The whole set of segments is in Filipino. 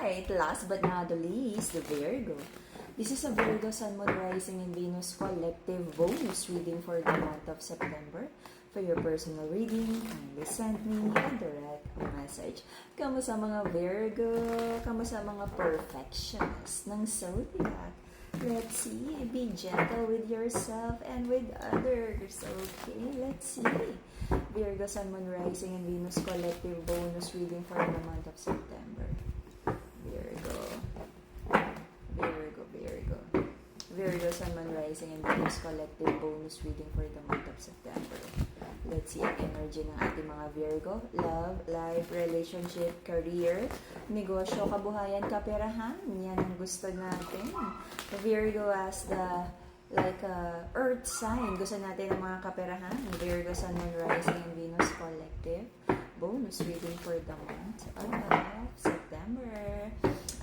Alright, last but not the least, the Virgo. This is a Virgo Sun, Moon, Rising, and Venus collective bonus reading for the month of September. For your personal reading, kindly send me a direct message. Kamusta mga Virgo? Kamusta mga perfections ng zodiac? Let's see. Be gentle with yourself and with others. Okay, let's see. Virgo Sun, Moon, Rising, and Venus collective bonus reading for the month of September. Virgo Sun, Moon, Rising, and Venus collective bonus reading for the month of September. Let's see ang energy ng ating mga Virgo. Love, life, relationship, career, negosyo, kabuhayan, kaperahan. Yan ang gusto natin. Virgo as the earth sign. Gusto natin ang mga kaperahan. Virgo Sun, Moon, Rising, and Venus collective bonus reading for the month of September.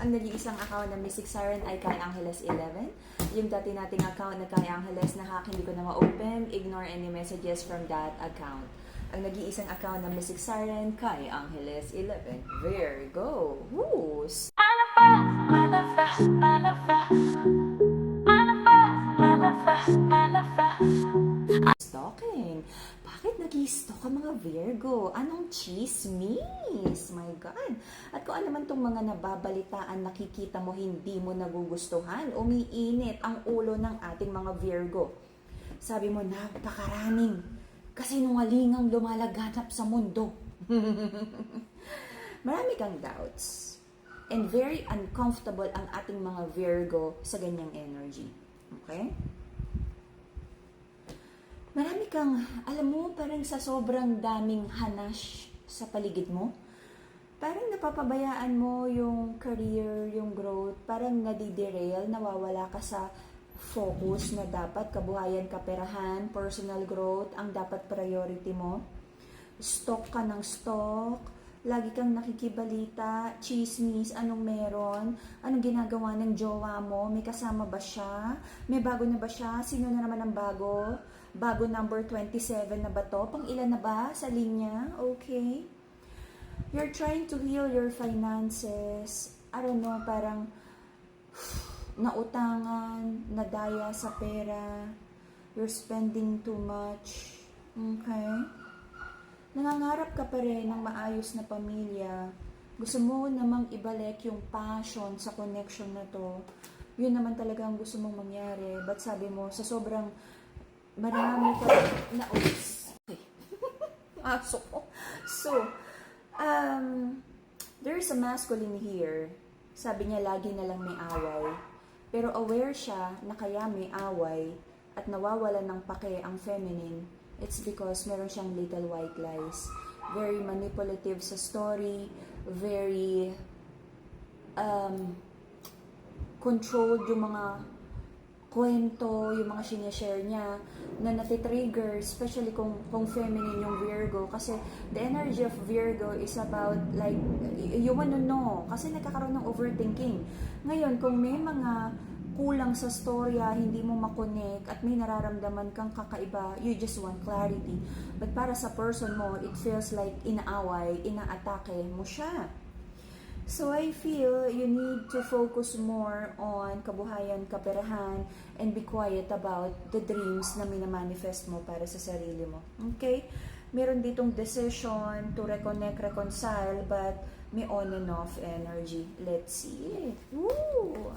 Ang nag-iisang account na Mystic Siren ay Kai Angeles 11. Yung dati nating account na Kai Angeles na hack, hindi ko na ma-open. Ignore any messages from that account. Ang nag-iisang account na Mystic Siren, Kai Angeles 11. Virgo. Woo! Stalking. Bakit nag-i-stalk ang mga Virgo? Anong chismis? My God. At kung ano man itong mga nababalitaan, nakikita mo, hindi mo nagugustuhan, umiinit ang ulo ng ating mga Virgo. Sabi mo, napakaraming kasinungalingang lumalaganap sa mundo. Marami kang doubts. And very uncomfortable ang ating mga Virgo sa ganyang energy. Okay? Marami kang, alam mo, parang sa sobrang daming hanash sa paligid mo, parang napapabayaan mo yung career, yung growth, parang nadiderail, nawawala ka sa focus na dapat kabuhayan, kaperahan, personal growth, ang dapat priority mo. Stock ka ng stock, lagi kang nakikibalita, chismis, anong meron, anong ginagawa ng jowa mo, may kasama ba siya, may bago na ba siya, sino na naman ang bago, bago number 27 na ba to, pang ilan na ba sa linya, okay? You're trying to heal your finances, I don't know, parang nautangan, nadaya sa pera, you're spending too much, okay? Nangangarap ka pa rin ng maayos na pamilya. Gusto mo namang ibalik yung passion sa connection na to. Yun naman talaga ang gusto mong mangyari. But sabi mo, sa sobrang marami ka na oops. Aso ko. So, there's a masculine here. Sabi niya, lagi na lang may away. Pero aware siya na kaya may away at nawawala ng pake ang feminine. It's because meron siyang little white lies. Very manipulative sa story. Very controlled yung mga kwento, yung mga sinishare niya na natitrigger, especially kung feminine yung Virgo. Kasi the energy of Virgo is about like, you wanna know. Kasi nagkakaroon ng overthinking. Ngayon, kung may mga kulang sa storya, hindi mo makonek at may nararamdaman kang kakaiba, you just want clarity. But para sa person mo, it feels like inaaway, inaatake mo siya. So I feel you need to focus more on kabuhayan, kaperahan, and be quiet about the dreams na minamanifest mo para sa sarili mo. Okay? Meron ditong decision to reconnect, reconcile, but may on and off energy. Let's see. Woo!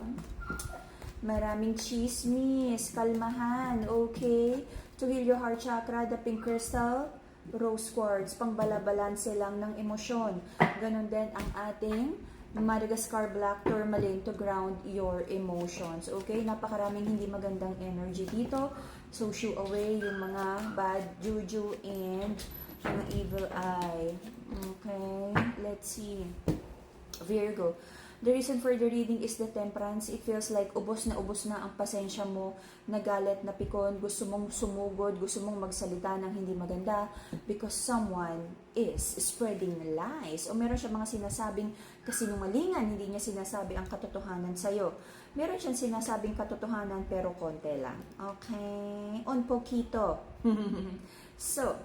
Maraming chismis, kalmahan, okay? To heal your heart chakra, the pink crystal, rose quartz, pangbalabalanse lang ng emosyon. Ganon din ang ating Madagascar black tourmaline to ground your emotions, okay? Napakaraming hindi magandang energy dito. So, shoo away yung mga bad juju and mga evil eye. Okay? Let's see. Virgo. The reason for the reading is the temperance. It feels like ubos na ang pasensya mo, nagalit, napikon, gusto mong sumugod, gusto mong magsalita ng hindi maganda because someone is spreading lies. O meron siya mga sinasabing kasinungalingan, hindi niya sinasabi ang katotohanan sa'yo. Meron siyang sinasabing katotohanan pero konti lang. Okay? On poquito. So,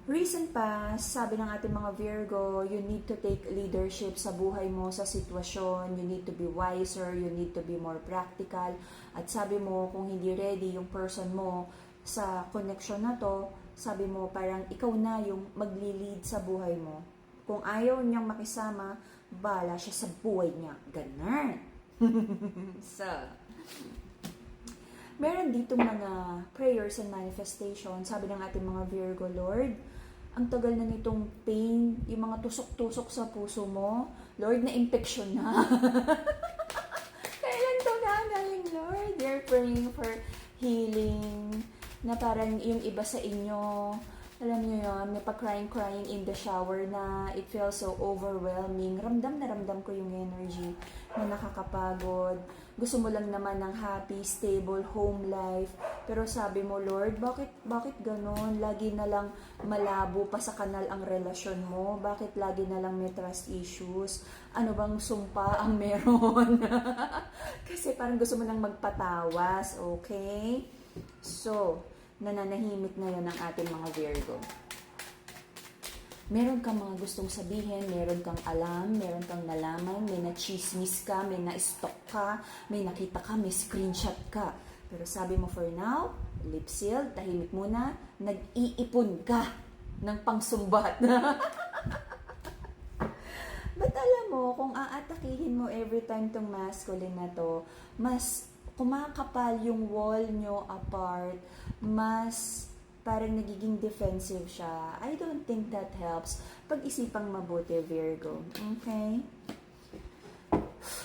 Recent past, sabi ng ating mga Virgo, you need to take leadership sa buhay mo, sa sitwasyon, you need to be wiser, you need to be more practical. At sabi mo, kung hindi ready yung person mo sa connection na to, sabi mo parang ikaw na yung magli-lead sa buhay mo. Kung ayaw niyang makisama, bala siya sa buhay niya. Ganun. So, meron dito mga prayers and manifestation. Sabi ng ating mga Virgo, Lord, ang tagal na nitong pain, yung mga tusok-tusok sa puso mo, Lord, na-infection na. Kailan to gagaling, Lord? They're praying for healing, na parang yung iba sa inyo, alam niyo yun, napag-crying in the shower na it feels so overwhelming. Ramdam na ramdam ko yung energy na nakakapagod. Gusto mo lang naman ng happy, stable home life. Pero sabi mo, Lord, bakit ganon? Lagi na lang malabo pa sa kanal ang relasyon mo. Bakit lagi na lang may trust issues? Ano bang sumpa ang meron? Kasi parang gusto mo nang magpatawas, okay? So, nananahimik na yun ang ating mga Virgo. Meron kang mga gustong sabihin, meron kang alam, meron kang nalaman, may na-chismis ka, may na-stalk ka, may nakita ka, may screenshot ka. Pero sabi mo for now, lip sealed, tahimik muna, nag-iipon ka ng pangsumbat. But alam mo, kung aatakihin mo every time tong masculine na to, mas kumakapal yung wall nyo apart, mas parang nagiging defensive siya. I don't think that helps. Pag-isipang mabuti, Virgo. Okay?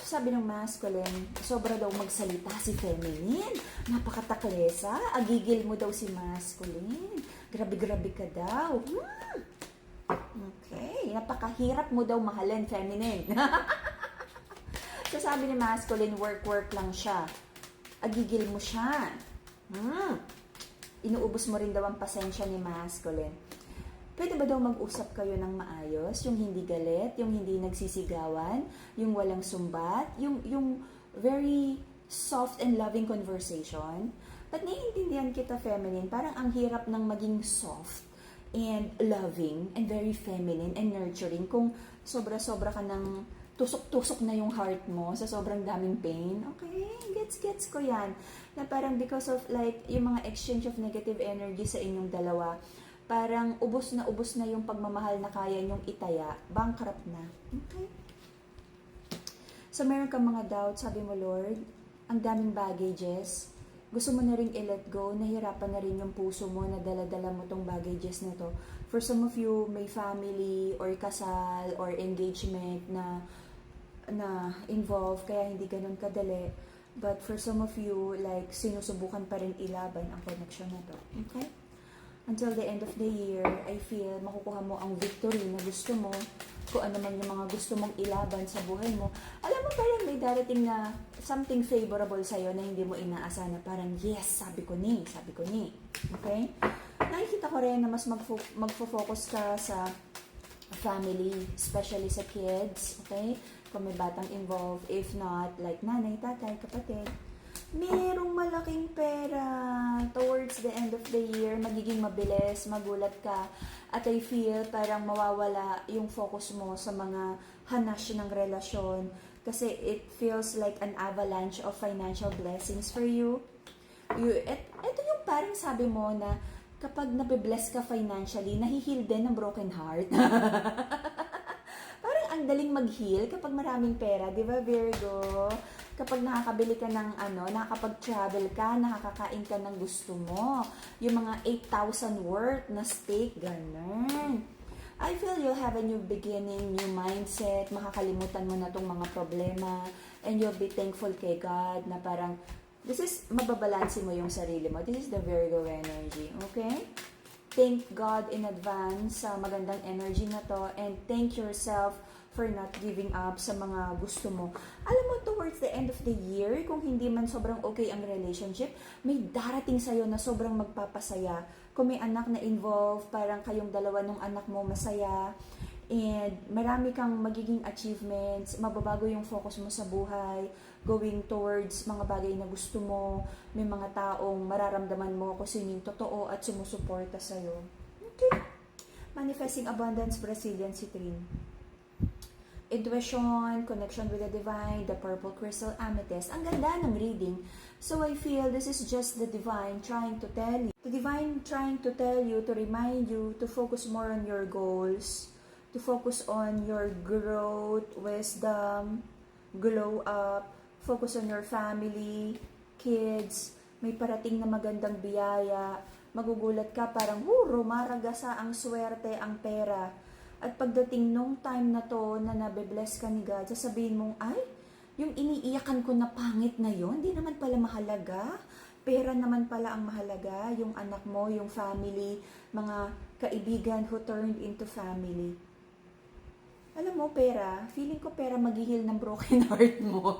Sabi ng masculine, sobra daw magsalita si feminine. Napakataklesa. Agigil mo daw si masculine. Grabe-grabe ka daw. Okay. Napakahirap mo daw mahalin, feminine. So sabi ni masculine, work lang siya. Agigil mo siya. Inuubos mo rin daw ang pasensya ni masculine. Pwede ba daw mag-usap kayo ng maayos? Yung hindi galit, yung hindi nagsisigawan, yung walang sumbat, yung very soft and loving conversation. But naiintindihan kita, feminine, parang ang hirap ng maging soft and loving and very feminine and nurturing kung sobra-sobra ka ng tusok-tusok na yung heart mo sa sobrang daming pain. Okay, gets ko yan. Na parang because of like, yung mga exchange of negative energy sa inyong dalawa, parang ubos na yung pagmamahal na kaya nyong itaya, bankrupt na. Okay? So meron kang mga doubts, sabi mo, Lord, ang daming baggages, gusto mo na rin i-let go, nahirapan na rin yung puso mo na dala-dala mo tong baggages na to. For some of you, may family or kasal or engagement na involved, kaya hindi ganun kadali. But for some of you, like, sinusubukan pa rin ilaban ang connection na to. Okay? Until the end of the year, I feel makukuha mo ang victory na gusto mo, kung ano man yung mga gusto mong ilaban sa buhay mo. Alam mo, parang may darating na something favorable sa'yo na hindi mo inaasahan na parang, yes, sabi ko ni. Okay? Nakikita ko rin na mas magfo-focus ka sa family, especially sa kids, okay? Kung may batang involved, if not, like nanay, tatay, kapatid, merong malaking pera towards the end of the year, magiging mabilis, magulat ka, at I feel parang mawawala yung focus mo sa mga hanash ng relasyon kasi it feels like an avalanche of financial blessings for you. Ito yung parang sabi mo na kapag nabibless ka financially, nahihil din ng broken heart. Parang ang daling mag-heal kapag maraming pera, di ba, Virgo? Kapag nakakabili ka ng nakakapag-travel ka, nakakakain ka ng gusto mo. Yung mga 8,000 worth na steak, ganun. I feel you'll have a new beginning, new mindset, makakalimutan mo na tong mga problema, and you'll be thankful kay God na parang, mababalansin mo yung sarili mo. This is the Virgo energy, okay? Thank God in advance sa magandang energy na to, and thank yourself for not giving up sa mga gusto mo. Alam mo, towards the end of the year, kung hindi man sobrang okay ang relationship, may darating sa'yo na sobrang magpapasaya. Kung may anak na involved, parang kayong dalawa ng anak mo masaya, and marami kang magiging achievements, mababago yung focus mo sa buhay, going towards mga bagay na gusto mo, may mga taong mararamdaman mo kung sino yung totoo at sumusuporta sa'yo. Okay? Manifesting Abundance, Brazilian Citrine. Intuition, connection with the divine, the purple crystal amethyst. Ang ganda ng reading. So I feel this is just the divine trying to tell you. The divine trying to tell you, to remind you to focus more on your goals, to focus on your growth, wisdom, glow up, focus on your family, kids, may parating na magandang biyaya, magugulat ka parang, rumaragasa ang swerte, ang pera. At pagdating nung time na to na nabe-bless ka ni God, sasabihin mong, ay, yung iniiyakan ko na pangit na yon, di naman pala mahalaga. Pera naman pala ang mahalaga, yung anak mo, yung family, mga kaibigan who turned into family. Alam mo, pera, feeling ko pera maghihil ng broken heart mo.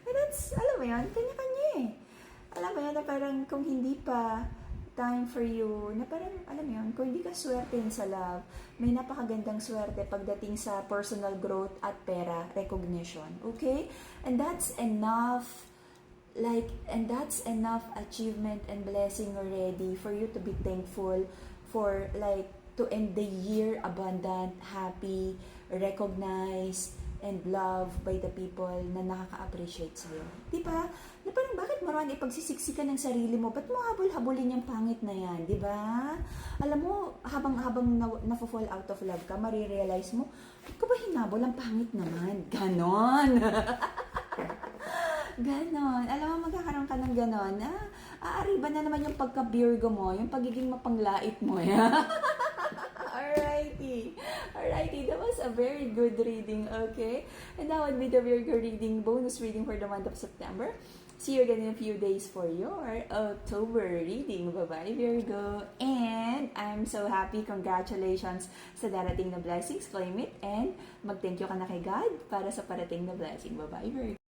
And that's, alam mo yan, kanya-kanya eh. Alam mo yan, na parang kung hindi pa time for you, na parang, alam mo yan, kung hindi ka swerte sa love, may napakagandang swerte pagdating sa personal growth at pera, recognition. Okay? And that's enough, and that's enough achievement and blessing already for you to be thankful for, to end the year abundant, happy, recognized, and loved by the people na nakaka-appreciate sa'yo. Diba? Na parang bakit mo naman ipagsisiksikan ng sarili mo? Ba't mo habol-habulin yung pangit na yan? Diba? Alam mo, habang na-fall out of love ka, marirealize mo, ba't ko ba hinabol? Ang pangit naman. Ganon! Ganon. Alam mo, magkakaroon ka ng ganon. Aariba na naman yung pagka-Virgo mo, yung pagiging mapanglait mo. Alrighty, that was a very good reading, okay? And that would be the Virgo reading, bonus reading for the month of September. See you again in a few days for your October reading. Bye-bye, Virgo. And I'm so happy. Congratulations sa darating na blessings. Claim it and mag-thank you ka na kay God para sa parating na blessing. Bye-bye, Virgo.